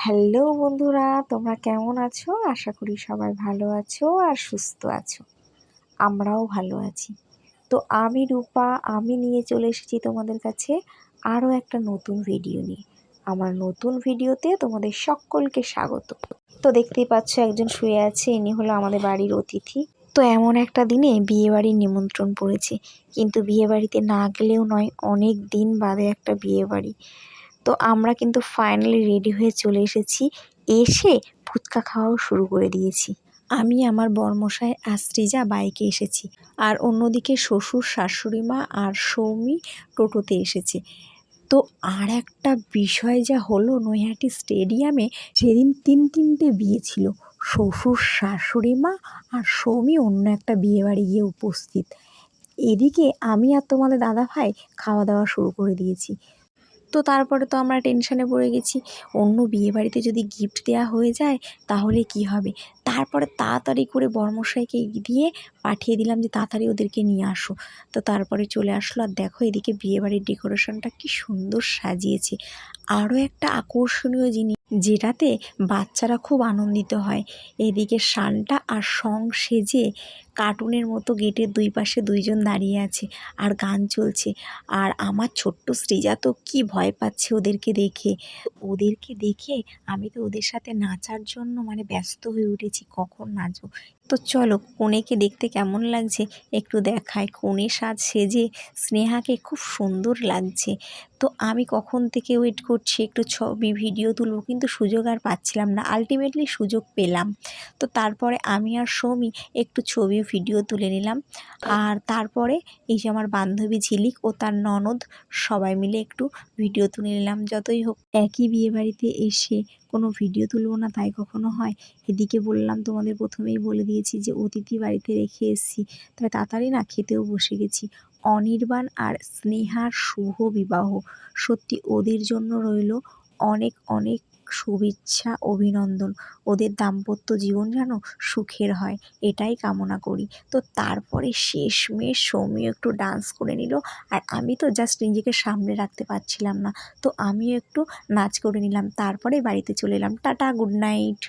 Hello বন্ধুরা, তোমরা কেমন আছো? আশা করি সবাই ভালো আছো আর সুস্থ আছো। আমরাও ভালো আছি। তো আমি রূপা, আমি নিয়ে চলে এসেছি তোমাদের কাছে আরও একটা নতুন ভিডিও নিয়ে। আমার নতুন ভিডিওতে তোমাদের সকলকে স্বাগত। তো দেখতেই পাচ্ছ একজন শুয়ে আছে, ইনি হলো আমাদের বাড়ির অতিথি। তো এমন একটা দিনে বিয়েবাড়ির নিমন্ত্রণ পড়েছে, কিন্তু বিয়েবাড়িতে না গেলেও নয়, অনেক দিন বাদে একটা বিয়েবাড়ি। তো আমরা কিন্তু ফাইনালি রেডি হয়ে চলে এসেছি, এসে ফুচকা খাওয়াও শুরু করে দিয়েছি। আমি, আমার বরমশাই আর শ্রীজা বাইকে এসেছি, আর অন্যদিকে শ্বশুর শাশুড়ি মা আর সৌমি টোটোতে এসেছে। তো আর একটা বিষয় যা হলো, নৈহাটি স্টেডিয়ামে সেদিন তিনটে বিয়ে ছিল। শ্বশুর শাশুড়ি মা আর সৌমি অন্য একটা বিয়েবাড়ি গিয়ে উপস্থিত। এদিকে আমি আর তোমাদের দাদা ভাই খাওয়া দাওয়া শুরু করে দিয়েছি। তো তারপরে তো আমরা টেনশানে পড়ে গেছি, অন্য বিয়েবাড়িতে যদি গিফট দেওয়া হয়ে যায় তাহলে কি হবে। তারপরে তাড়াতাড়ি করে বরমশাইকে দিয়ে পাঠিয়ে দিলাম যে তাড়াতাড়ি ওদেরকে নিয়ে আসো। তো তারপরে চলে আসলো, আর দেখো এদিকে বিয়েবাড়ির ডেকোরেশনটা কি সুন্দর সাজিয়েছে। আরও একটা আকর্ষণীয় জিনিস, যেটাতে বাচ্চারা খুব আনন্দিত হয়, এদিকে সান্টা আর সং সেজে কার্টুনের মতো গেটের দুই পাশে দুইজন দাঁড়িয়ে আছে আর গান চলছে। আর আমার ছোট্ট শ্রীজা তো কি ভয় পাচ্ছে ওদেরকে দেখে আমি তো ওদের সাথে নাচার জন্য ব্যস্ত হয়ে উঠেছি, কখন নাচবো। তো চলো কনেকে দেখতে কেমন লাগছে একটু দেখায়। কনে সাজ সেজে স্নেহাকে খুব সুন্দর লাগছে। তো আমি কখন থেকে ওয়েট করছি একটু ছবি ভিডিও তুলবো, কিন্তু সুযোগ আর পাচ্ছিলাম না। আলটিমেটলি সুযোগ পেলাম। তো তারপরে আমি আর সৌমি একটু ছবি ভিডিও তুলে নিলাম। আর তারপরে এই যে আমার বান্ধবী ঝিলিক ও তার ননদ সবাই মিলে একটু ভিডিও তুলে নিলাম। যতই হোক, একই বিয়েবাড়িতে এসে কোনো ভিডিও তুলবো না তাই কখনো হয়। এদিকে বললাম, তোমাদের প্রথমেই বলে দিয়েছি যে অতিথি বাড়িতে রেখে এসেছি, তাই তাড়াতাড়ি না খেতেও বসে গেছি। অনির্বাণ আর স্নেহার শুভ বিবাহ, সত্যি ওদের জন্য রইল অনেক অনেক শুভেচ্ছা, অভিনন্দন। ওদের দাম্পত্য জীবন যেন সুখের হয়, এটাই কামনা করি। তো তারপরে শেষমেশ সৌমিও একটু ডান্স করে নিল, আর আমি তো জাস্ট নিজেকে সামনে রাখতে পারছিলাম না, তো আমিও একটু নাচ করে নিলাম। তারপরে বাড়িতে চলে এলাম। Tata, good night.